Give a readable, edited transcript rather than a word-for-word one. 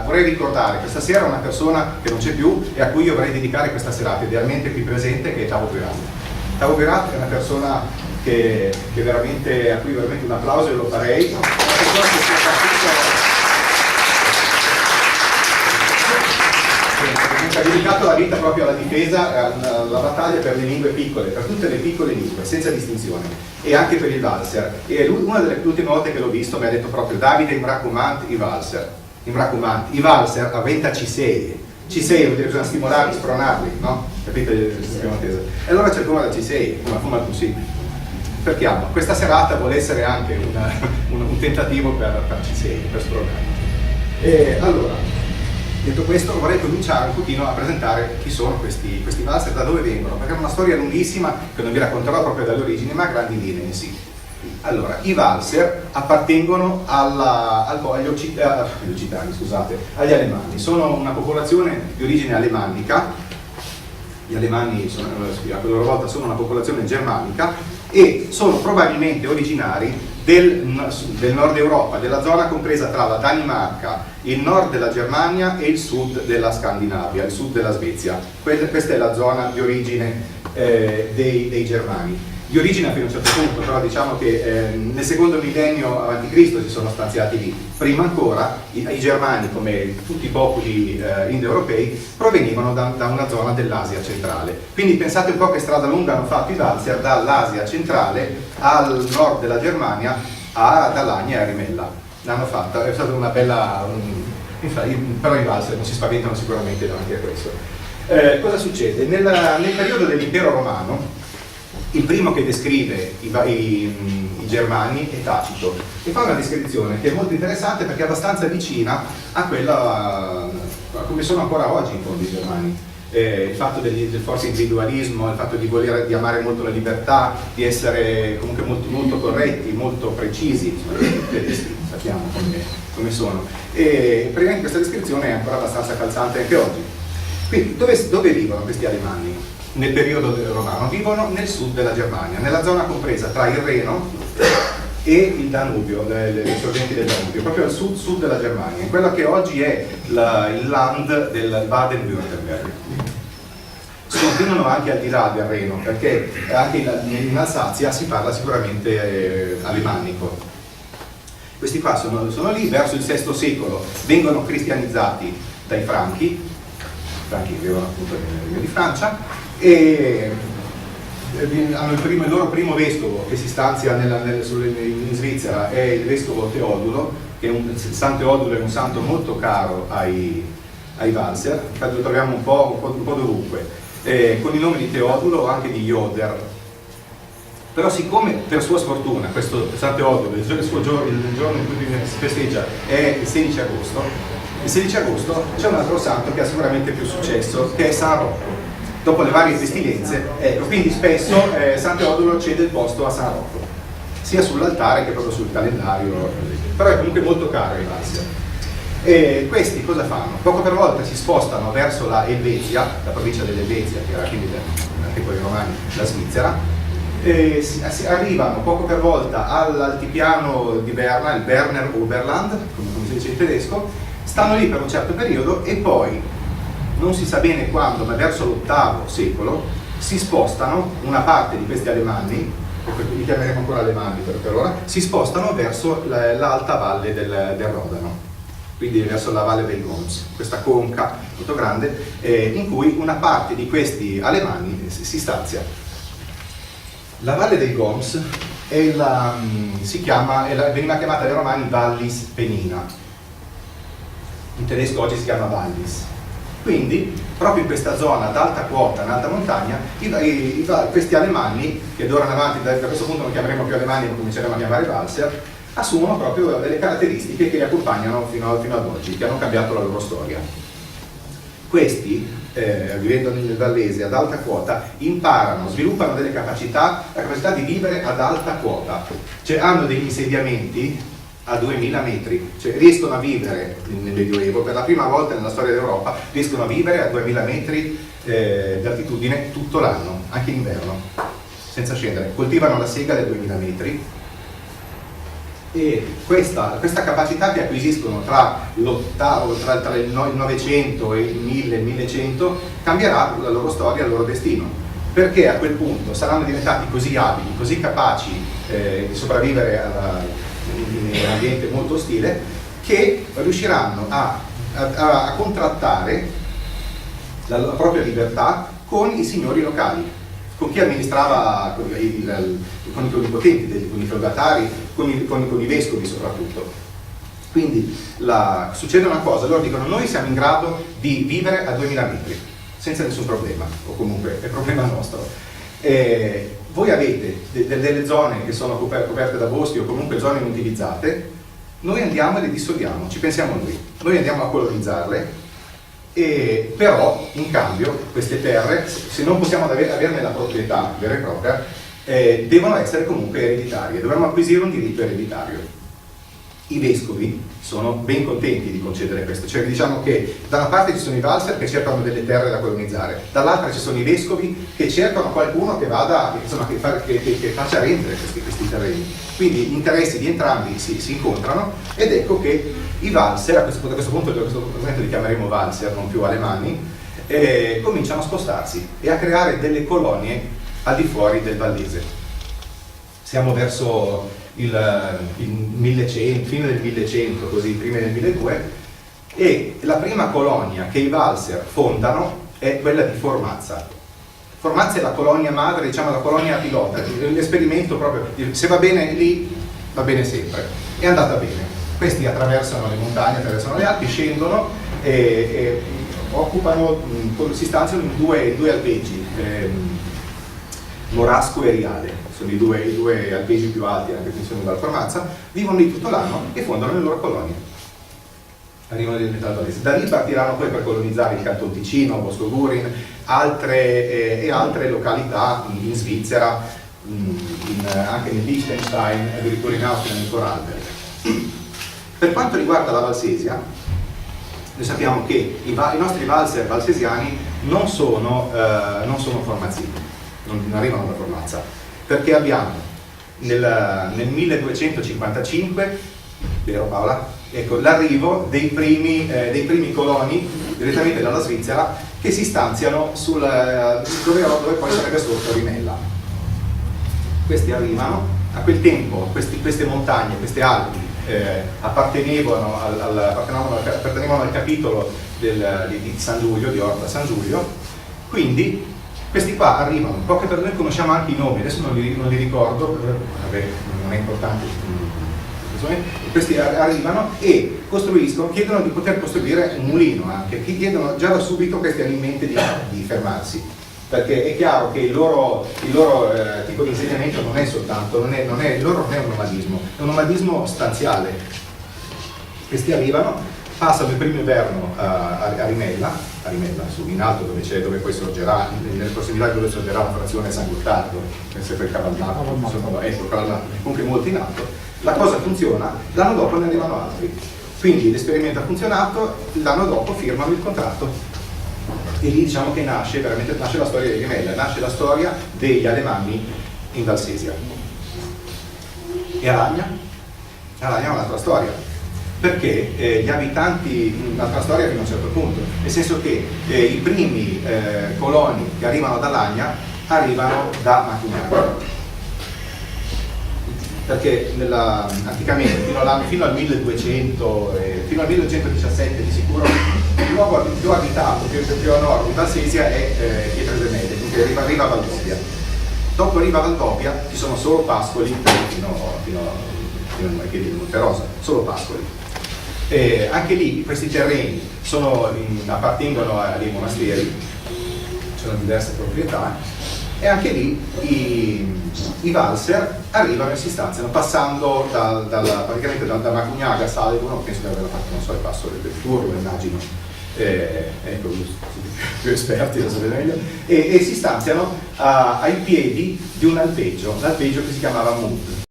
vorrei ricordare questa sera una persona che non c'è più e a cui io vorrei dedicare questa serata, idealmente qui presente, che è Tavo Berat. Tavo Berat è una persona che veramente, a cui veramente un applauso lo farei. Una persona che si è ha dedicato la vita proprio alla difesa, alla battaglia per le lingue piccole, per tutte le piccole lingue, senza distinzione, e anche per il Valser. E una delle ultime volte che l'ho visto mi ha detto proprio: Davide, imbracumant i Valser. Imbracumant, i Valser a 20 C6 vuol dire che bisogna stimolarli, spronarli, no? Capite il sistema tesa? E allora c'è il come da C6, come fuma tu sì. Perché questa serata vuole essere anche un tentativo per C6, per spronarli. E allora, detto questo, vorrei cominciare un pochino a presentare chi sono questi Valser, da dove vengono, perché è una storia lunghissima che non vi racconterò proprio dalle origini, ma a grandi linee in sì. Allora, i Valser appartengono agli occitani, scusate, agli alemanni. Sono una popolazione di origine alemannica. Gli alemanni a loro volta sono una popolazione germanica e sono probabilmente originari del nord Europa, della zona compresa tra la Danimarca, il nord della Germania e il sud della Scandinavia, il sud della Svezia. Questa è la zona di origine dei germani. Di origine fino a un certo punto, però diciamo che nel secondo millennio a.C. si sono stanziati lì. Prima ancora i germani, come tutti i popoli indoeuropei, provenivano da una zona dell'Asia centrale. quindi pensate un po' che strada lunga hanno fatto i Valser dall'Asia centrale al nord della Germania ad Alagna e a Rimella. L'hanno fatta, è stata una bella... però i Valser non si spaventano sicuramente davanti a questo. Cosa succede? Nel periodo dell'impero romano, il primo che descrive i germani è Tacito, e fa una descrizione che è molto interessante perché è abbastanza vicina a quella come sono ancora oggi in fondo i germani. Il fatto del forse individualismo, il fatto di amare molto la libertà, di essere comunque molto, molto corretti, molto precisi, sappiamo come sono. E prima in questa descrizione è ancora abbastanza calzante anche oggi. Quindi dove vivono questi alemanni? Nel periodo romano vivono nel sud della Germania, nella zona compresa tra il Reno e il Danubio, le sorgenti del Danubio, proprio al sud della Germania, in quello che oggi è il land del Baden-Württemberg. Sconfinano anche al di là del Reno, perché anche in Alsazia si parla sicuramente alemannico. Questi qua sono lì, verso il VI secolo vengono cristianizzati dai Franchi vivevano appunto nel Regno di Francia, e hanno il loro primo vescovo che si stanzia in Svizzera è il vescovo Teodulo, che il San Teodulo è un santo molto caro ai Valser, infatti lo troviamo un po' dovunque, con il nome di Teodulo o anche di Joder. Però siccome per sua sfortuna questo San Teodulo, il giorno in cui si festeggia è il 16 agosto, il 16 agosto c'è un altro santo che ha sicuramente più successo, che è San Rocco. Dopo le varie pestilenze, quindi spesso San Teodulo cede il posto a San Rocco, sia sull'altare che proprio sul calendario, però è comunque molto caro ai Valser. E questi cosa fanno? Poco per volta si spostano verso la Elvezia, la provincia dell'Elvezia, che era quindi anche con i romani la Svizzera, e si arrivano poco per volta all'altipiano di Berna, il Berner Oberland, come si dice in tedesco, stanno lì per un certo periodo e poi, non si sa bene quando, ma verso l'VIII secolo, si spostano, una parte di questi alemanni, li chiameremo ancora alemanni per ora, si spostano verso l'alta valle del Rodano, quindi verso la valle dei Goms, questa conca molto grande, in cui una parte di questi alemanni si stanzia. La valle dei Goms veniva chiamata dai romani Vallis Penina, in tedesco oggi si chiama Wallis. Quindi, proprio in questa zona ad alta quota, in alta montagna, questi alemanni, che d'ora in avanti, da questo punto non chiameremo più alemanni, ma cominceremo a chiamare Valser, assumono proprio delle caratteristiche che li accompagnano fino ad oggi, che hanno cambiato la loro storia. Questi, vivendo nel vallese ad alta quota, imparano, sviluppano delle capacità, la capacità di vivere ad alta quota, cioè hanno degli insediamenti a 2000 metri, cioè riescono a vivere nel Medioevo, per la prima volta nella storia d'Europa, riescono a vivere a 2000 metri di altitudine tutto l'anno, anche in inverno, senza scendere. Coltivano la sega da 2000 metri E questa capacità che acquisiscono tra tra il 900 e il 1000 e il 1100 cambierà la loro storia, il loro destino, perché a quel punto saranno diventati così abili, così capaci di sopravvivere in un ambiente molto ostile, che riusciranno a contrattare la propria libertà con i signori locali, con chi amministrava, con i potenti, con i feudatari, con i vescovi soprattutto. Quindi succede una cosa, loro dicono: noi siamo in grado di vivere a 2000 metri senza nessun problema, o comunque è problema nostro. Voi avete delle zone che sono coperte da boschi o comunque zone inutilizzate, noi andiamo e le dissolviamo, ci pensiamo noi andiamo a colonizzarle. Però in cambio queste terre, se non possiamo averne la proprietà vera e propria, devono essere comunque ereditarie, dovremmo acquisire un diritto ereditario. I vescovi sono ben contenti di concedere questo, cioè diciamo che da una parte ci sono i valser che cercano delle terre da colonizzare, dall'altra ci sono i vescovi che cercano qualcuno che vada, insomma, che faccia rendere questi terreni. Quindi gli interessi di entrambi si incontrano, ed ecco che i valser, a questo punto li chiameremo valser, non più alemanni, cominciano a spostarsi e a creare delle colonie al di fuori del Vallese. Siamo verso il 1100, fine del 1100, così, prima del 1200, e la prima colonia che i valser fondano è quella di Formazza. Formazza è la colonia madre, diciamo la colonia pilota, l'esperimento proprio, se va bene lì, va bene sempre. È andata bene. Questi attraversano le montagne, attraversano le Alpi, scendono e occupano, si stanziano in due alpeggi, Morasco e Riale, sono i due alpeggi più alti anche che sono dalla Formazza, vivono lì tutto l'anno e fondano le loro colonie. Arrivano a diventare Vallese. Da lì partiranno poi per colonizzare il Canton Ticino, Bosco Gurin, e altre località in Svizzera, anche nel Liechtenstein, addirittura in Austria, nel Vorarlberg. Per quanto riguarda la Valsesia, noi sappiamo che i nostri valser valsesiani non sono formazzini, non arrivano da Formazza, perché abbiamo nel 1255, vero Paola? Ecco, l'arrivo dei primi coloni direttamente dalla Svizzera che si stanziano dove poi sarebbe sotto Rimella. Questi arrivano, a quel tempo queste montagne, queste Alpi appartenevano al capitolo di San Giulio, di Orta San Giulio, quindi questi qua arrivano, poche per noi conosciamo anche i nomi, adesso non li ricordo, vabbè, non è importante. Questi arrivano e chiedono di poter costruire un mulino anche, che chiedono già da subito questi alimenti di fermarsi, perché è chiaro che il loro tipo di insegnamento non è soltanto, il loro non è un nomadismo, è un nomadismo stanziale. Questi arrivano, passano il primo inverno a Rimella, su in alto dove poi sorgerà, nelle prossimità dove sorgerà la frazione San Gottardo, sempre il Cavaldato, comunque molto in alto. La cosa funziona, l'anno dopo ne arrivano altri, quindi l'esperimento ha funzionato, l'anno dopo firmano il contratto e lì diciamo che nasce la storia di Rimella, nasce la storia degli alemanni in Valsesia. E Alagna? Alagna è un'altra storia, perché gli abitanti, un'altra storia fino a un certo punto, nel senso che i primi coloni che arrivano ad Alagna arrivano da Macugnano, perché anticamente fino al 1200, fino al 1217 di sicuro, il luogo più abitato, più a nord di Valsesia è Pietrezemede, quindi arriva a Valdobia. Dopo Riva Valdobia ci sono solo pascoli fino ai piedi di Monterosa, solo pascoli. Anche lì questi terreni appartengono a dei monasteri, sono diverse proprietà, e anche lì i valser arrivano e si stanziano, passando praticamente da Macugnaga a Salgono, penso di averla fatto, non so, il passo del Turlo, immagino, ecco, più esperti lo sapete meglio, e si stanziano ai piedi di un alpeggio che si chiamava Mut.